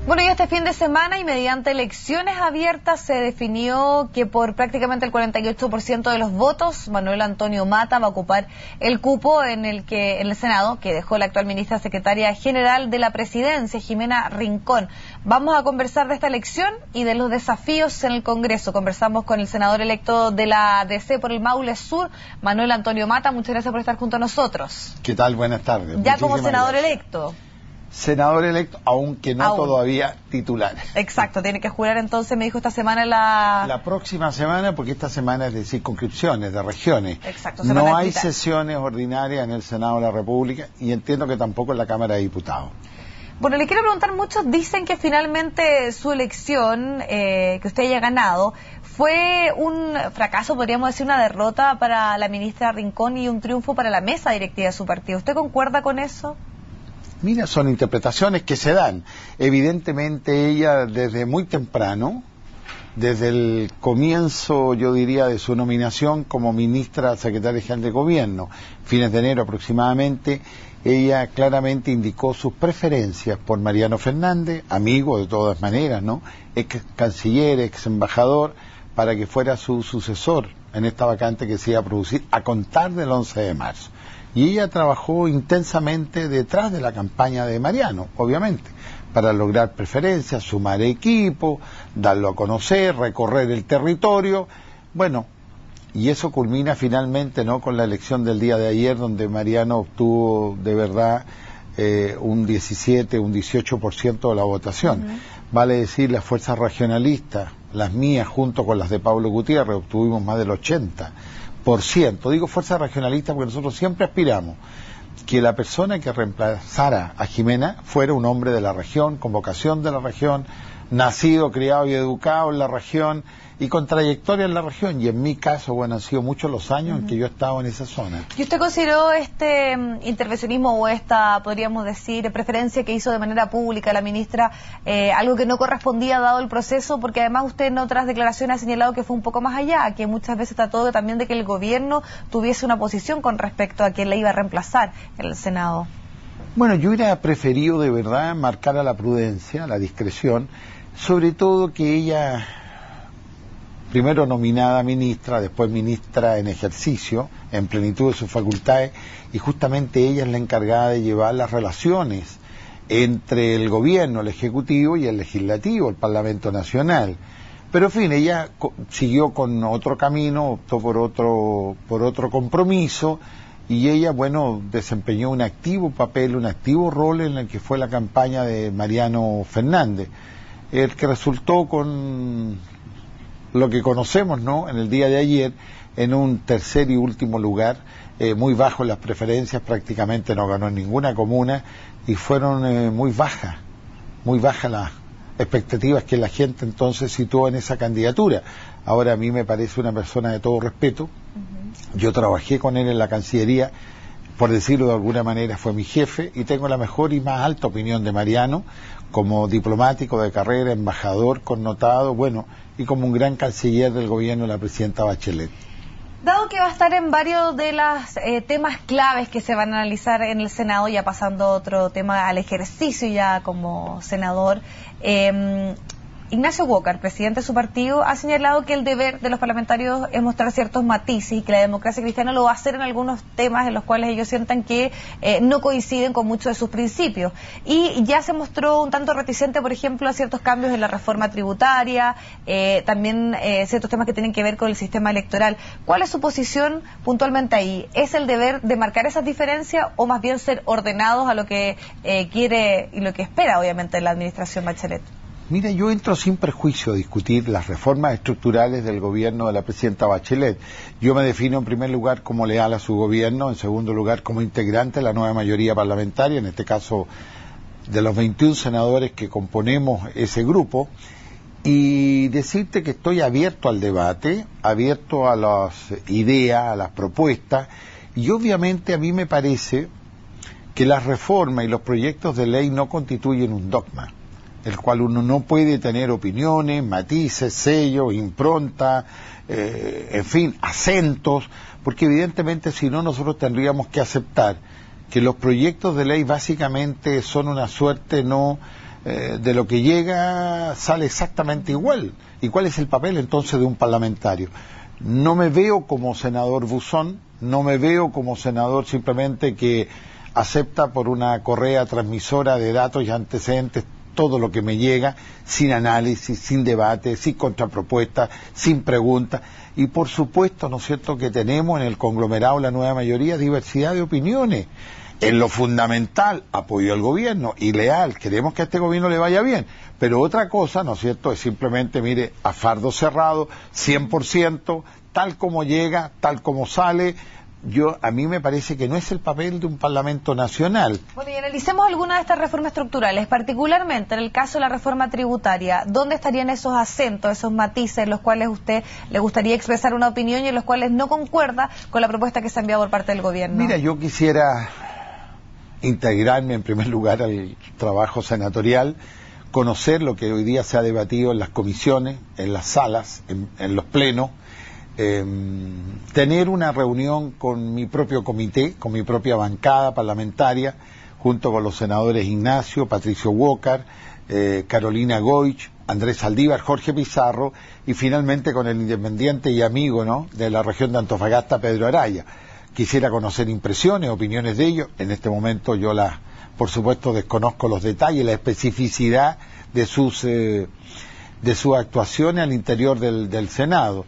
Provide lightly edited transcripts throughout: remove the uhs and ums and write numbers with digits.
Bueno, y este fin de semana y mediante elecciones abiertas se definió que por prácticamente el 48% de los votos, Manuel Antonio Mata va a ocupar el cupo en el Senado que dejó la actual ministra secretaria general de la Presidencia, Jimena Rincón. Vamos a conversar de esta elección y de los desafíos en el Congreso. Conversamos con el senador electo de la DC por el Maule Sur, Manuel Antonio Mata. Muchas gracias por estar junto a nosotros. ¿Qué tal? Buenas tardes. Ya como senador electo. Senador electo, aunque no todavía titular. Exacto, tiene que jurar entonces, me dijo esta semana la próxima semana, porque esta semana es de circunscripciones, de regiones. Exacto. No hay sesiones ordinarias en el Senado de la República y entiendo que tampoco en la Cámara de Diputados. Bueno, le quiero preguntar, muchos dicen que finalmente su elección, que usted haya ganado, fue un fracaso, podríamos decir una derrota para la ministra Rincón y un triunfo para la mesa directiva de su partido. ¿Usted concuerda con eso? Mira, son interpretaciones que se dan. Evidentemente ella desde muy temprano, desde el comienzo, yo diría, de su nominación como ministra secretaria general de gobierno, fines de enero aproximadamente, ella claramente indicó sus preferencias por Mariano Fernández, amigo de todas maneras, ¿no? Ex canciller, ex embajador, para que fuera su sucesor en esta vacante que se iba a producir a contar del 11 de marzo. Y ella trabajó intensamente detrás de la campaña de Mariano, obviamente, para lograr preferencias, sumar equipo, darlo a conocer, recorrer el territorio. Bueno, y eso culmina finalmente, ¿no?, con la elección del día de ayer, donde Mariano obtuvo de verdad un 17, un 18% de la votación. Vale decir, las fuerzas regionalistas, las mías junto con las de Pablo Gutiérrez, obtuvimos más del 80%. Digo fuerza regionalista porque nosotros siempre aspiramos que la persona que reemplazara a Jimena fuera un hombre de la región, con vocación de la región, nacido, criado y educado en la región y con trayectoria en la región. Y en mi caso, bueno, han sido muchos los años en que yo he estado en esa zona. ¿Y usted consideró este intervencionismo o esta, podríamos decir, preferencia que hizo de manera pública la ministra algo que no correspondía dado el proceso? Porque además usted en otras declaraciones ha señalado que fue un poco más allá, que muchas veces trató también de que el gobierno tuviese una posición con respecto a quién le iba a reemplazar en el Senado. Bueno, yo hubiera preferido de verdad marcar a la prudencia, a la discreción, sobre todo que ella, primero nominada ministra, después ministra en ejercicio, en plenitud de sus facultades, y justamente ella es la encargada de llevar las relaciones entre el gobierno, el ejecutivo y el legislativo, el Parlamento Nacional. Pero en fin, ella siguió con otro camino, optó por otro compromiso, y ella, bueno, desempeñó un activo papel, un activo rol en el que fue la campaña de Mariano Fernández, el que resultó con lo que conocemos, ¿no?, en el día de ayer, en un tercer y último lugar, muy bajo en las preferencias, prácticamente no ganó en ninguna comuna, y fueron muy bajas las expectativas que la gente entonces situó en esa candidatura. Ahora, a mí me parece una persona de todo respeto. Yo trabajé con él en la Cancillería, por decirlo de alguna manera fue mi jefe, y tengo la mejor y más alta opinión de Mariano como diplomático de carrera, embajador connotado, bueno, y como un gran canciller del gobierno de la presidenta Bachelet. Dado que va a estar en varios de los temas claves que se van a analizar en el Senado, ya pasando a otro tema, al ejercicio ya como senador, Ignacio Walker, presidente de su partido, ha señalado que el deber de los parlamentarios es mostrar ciertos matices y que la democracia cristiana lo va a hacer en algunos temas en los cuales ellos sientan que no coinciden con muchos de sus principios. Y ya se mostró un tanto reticente, por ejemplo, a ciertos cambios en la reforma tributaria, también ciertos temas que tienen que ver con el sistema electoral. ¿Cuál es su posición puntualmente ahí? ¿Es el deber de marcar esas diferencias o más bien ser ordenados a lo que quiere y lo que espera, obviamente, la administración Bachelet? Mira, yo entro sin prejuicio a discutir las reformas estructurales del gobierno de la presidenta Bachelet. Yo me defino en primer lugar como leal a su gobierno, en segundo lugar como integrante de la nueva mayoría parlamentaria, en este caso de los 21 senadores que componemos ese grupo, y decirte que estoy abierto al debate, abierto a las ideas, a las propuestas, y obviamente a mí me parece que las reformas y los proyectos de ley no constituyen un dogma, el cual uno no puede tener opiniones, matices, sellos, impronta, en fin, acentos, porque evidentemente si no nosotros tendríamos que aceptar que los proyectos de ley básicamente son una suerte no de lo que llega sale exactamente igual. ¿Y cuál es el papel entonces de un parlamentario? No me veo como senador buzón, no me veo como senador simplemente que acepta por una correa transmisora de datos y antecedentes todo lo que me llega, sin análisis, sin debate, sin contrapropuesta, sin preguntas. Y por supuesto, ¿no es cierto?, que tenemos en el conglomerado, la nueva mayoría, diversidad de opiniones. En lo fundamental, apoyo al gobierno y leal, queremos que a este gobierno le vaya bien. Pero otra cosa, ¿no es cierto?, es simplemente, mire, a fardo cerrado, 100%, tal como llega, tal como sale. A mí me parece que no es el papel de un Parlamento nacional. Bueno, y analicemos algunas de estas reformas estructurales, particularmente en el caso de la reforma tributaria. ¿Dónde estarían esos acentos, esos matices en los cuales usted le gustaría expresar una opinión y en los cuales no concuerda con la propuesta que se ha enviado por parte del gobierno? Mira, yo quisiera integrarme en primer lugar al trabajo senatorial, conocer lo que hoy día se ha debatido en las comisiones, en las salas, en los plenos, tener una reunión con mi propio comité, con mi propia bancada parlamentaria, junto con los senadores Ignacio, Patricio Walker, Carolina Goich, Andrés Saldívar, Jorge Pizarro, y finalmente con el independiente y amigo, ¿no?, de la región de Antofagasta, Pedro Araya. Quisiera conocer impresiones, opiniones de ellos. En este momento yo por supuesto, desconozco los detalles, la especificidad de sus actuaciones al interior del Senado.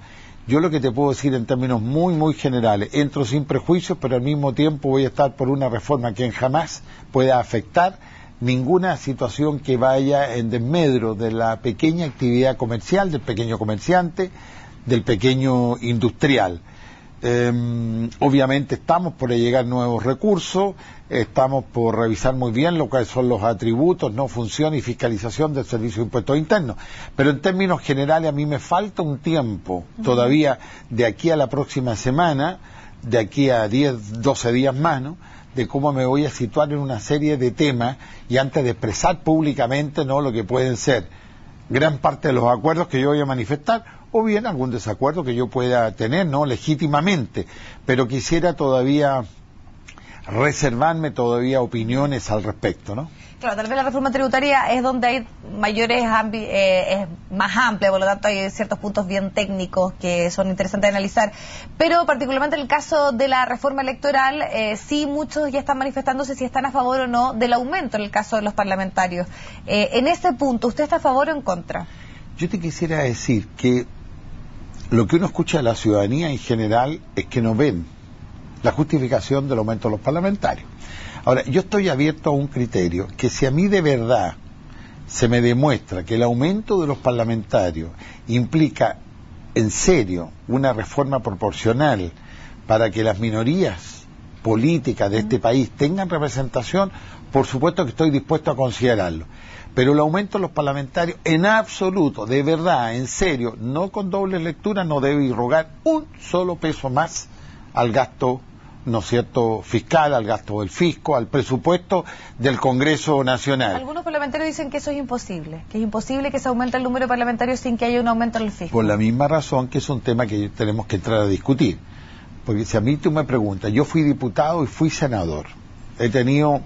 Yo lo que te puedo decir en términos muy, muy generales, entro sin prejuicios, pero al mismo tiempo voy a estar por una reforma que jamás pueda afectar ninguna situación que vaya en desmedro de la pequeña actividad comercial, del pequeño comerciante, del pequeño industrial. Obviamente estamos por llegar nuevos recursos, estamos por revisar muy bien lo que son los atributos, no función y fiscalización del Servicio de Impuestos Internos, pero en términos generales a mí me falta un tiempo todavía de aquí a la próxima semana, de aquí a 10, 12 días más, ¿no?, de cómo me voy a situar en una serie de temas y antes de expresar públicamente, ¿no?, lo que pueden ser gran parte de los acuerdos que yo voy a manifestar, o bien algún desacuerdo que yo pueda tener, ¿no?, legítimamente, pero quisiera todavía reservarme todavía opiniones al respecto, ¿no? Claro, tal vez la reforma tributaria es donde hay es más amplia, por lo tanto hay ciertos puntos bien técnicos que son interesantes de analizar, pero particularmente en el caso de la reforma electoral, sí muchos ya están manifestándose si están a favor o no del aumento en el caso de los parlamentarios. En ese punto, ¿usted está a favor o en contra? Yo te quisiera decir que lo que uno escucha de la ciudadanía en general es que no ven la justificación del aumento de los parlamentarios. Ahora, yo estoy abierto a un criterio que si a mí de verdad se me demuestra que el aumento de los parlamentarios implica en serio una reforma proporcional para que las minorías políticas de este país tengan representación, por supuesto que estoy dispuesto a considerarlo. Pero el aumento de los parlamentarios, en absoluto, de verdad, en serio, no con doble lectura, no debe irrogar un solo peso más al gasto, ¿no es cierto?, fiscal, al gasto del fisco, al presupuesto del Congreso Nacional. Algunos parlamentarios dicen que eso es imposible, que se aumente el número de parlamentarios sin que haya un aumento en el fisco. Por la misma razón que es un tema que tenemos que entrar a discutir. Porque si a mí tú me preguntas, yo fui diputado y fui senador. He tenido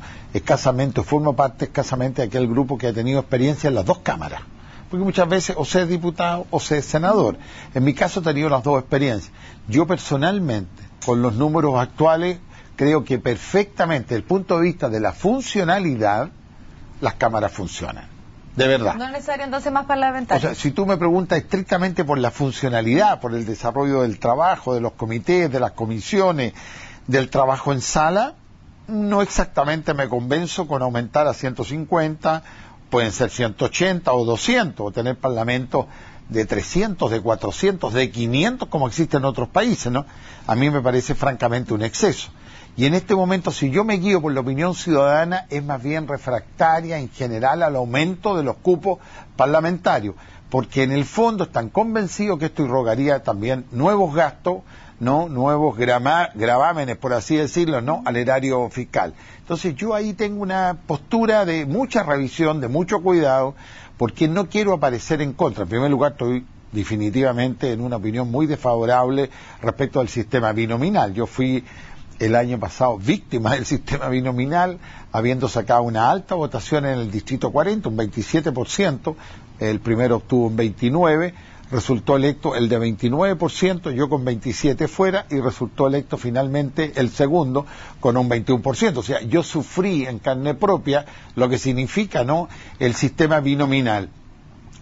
formo parte escasamente de aquel grupo que ha tenido experiencia en las dos cámaras. Porque muchas veces o se es diputado o se es senador. En mi caso he tenido las dos experiencias. Yo personalmente, con los números actuales, creo que perfectamente, desde el punto de vista de la funcionalidad, las cámaras funcionan. De verdad. No es necesario entonces más parlamentarios. O sea, si tú me preguntas estrictamente por la funcionalidad, por el desarrollo del trabajo, de los comités, de las comisiones, del trabajo en sala, no exactamente me convenzo con aumentar a 150, pueden ser 180 o 200, o tener parlamentos de 300, de 400, de 500, como existen en otros países, ¿no? A mí me parece francamente un exceso. Y en este momento, si yo me guío por la opinión ciudadana, es más bien refractaria en general al aumento de los cupos parlamentarios, porque en el fondo están convencidos que esto irrogaría también nuevos gastos, ¿no?, nuevos gravámenes, por así decirlo, ¿no?, al erario fiscal. Entonces yo ahí tengo una postura de mucha revisión, de mucho cuidado, porque no quiero aparecer en contra. En primer lugar, estoy definitivamente en una opinión muy desfavorable respecto al sistema binominal. Yo fui el año pasado víctima del sistema binominal, habiendo sacado una alta votación en el Distrito 40, un 27%, el primero obtuvo un 29%, resultó electo el de 29%, yo con 27% fuera, y resultó electo finalmente el segundo con un 21%. O sea, yo sufrí en carne propia lo que significa, ¿no?, el sistema binominal.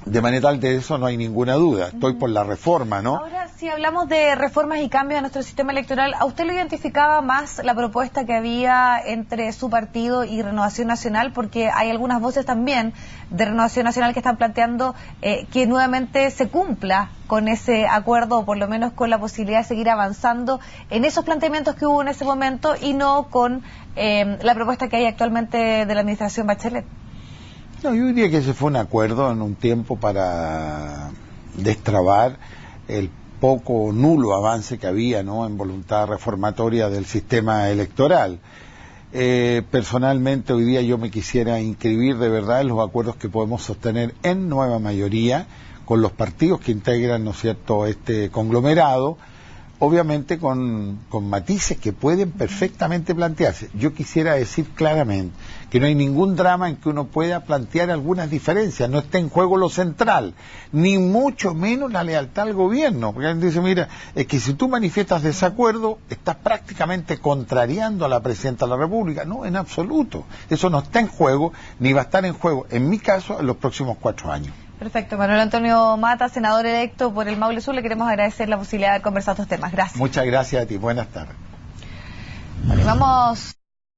De manera tal, de eso no hay ninguna duda. Estoy por la reforma, ¿no? Ahora, si hablamos de reformas y cambios a nuestro sistema electoral, ¿a usted lo identificaba más la propuesta que había entre su partido y Renovación Nacional? Porque hay algunas voces también de Renovación Nacional que están planteando que nuevamente se cumpla con ese acuerdo, o por lo menos con la posibilidad de seguir avanzando en esos planteamientos que hubo en ese momento, y no con la propuesta que hay actualmente de la administración Bachelet. No, yo diría que ese fue un acuerdo en un tiempo para destrabar el poco o nulo avance que había, ¿no?, en voluntad reformatoria del sistema electoral. Personalmente hoy día yo me quisiera inscribir de verdad en los acuerdos que podemos sostener en nueva mayoría con los partidos que integran, ¿no es cierto?, este conglomerado, obviamente con matices que pueden perfectamente plantearse. Yo quisiera decir claramente que no hay ningún drama en que uno pueda plantear algunas diferencias, no está en juego lo central, ni mucho menos la lealtad al gobierno, porque alguien dice, mira, es que si tú manifiestas desacuerdo, estás prácticamente contrariando a la Presidenta de la República. No, en absoluto, eso no está en juego, ni va a estar en juego, en mi caso, en los próximos 4 años. Perfecto. Manuel Antonio Mata, senador electo por el Maule Sur, le queremos agradecer la posibilidad de conversar estos temas. Gracias. Muchas gracias a ti. Buenas tardes. Bueno, y vamos...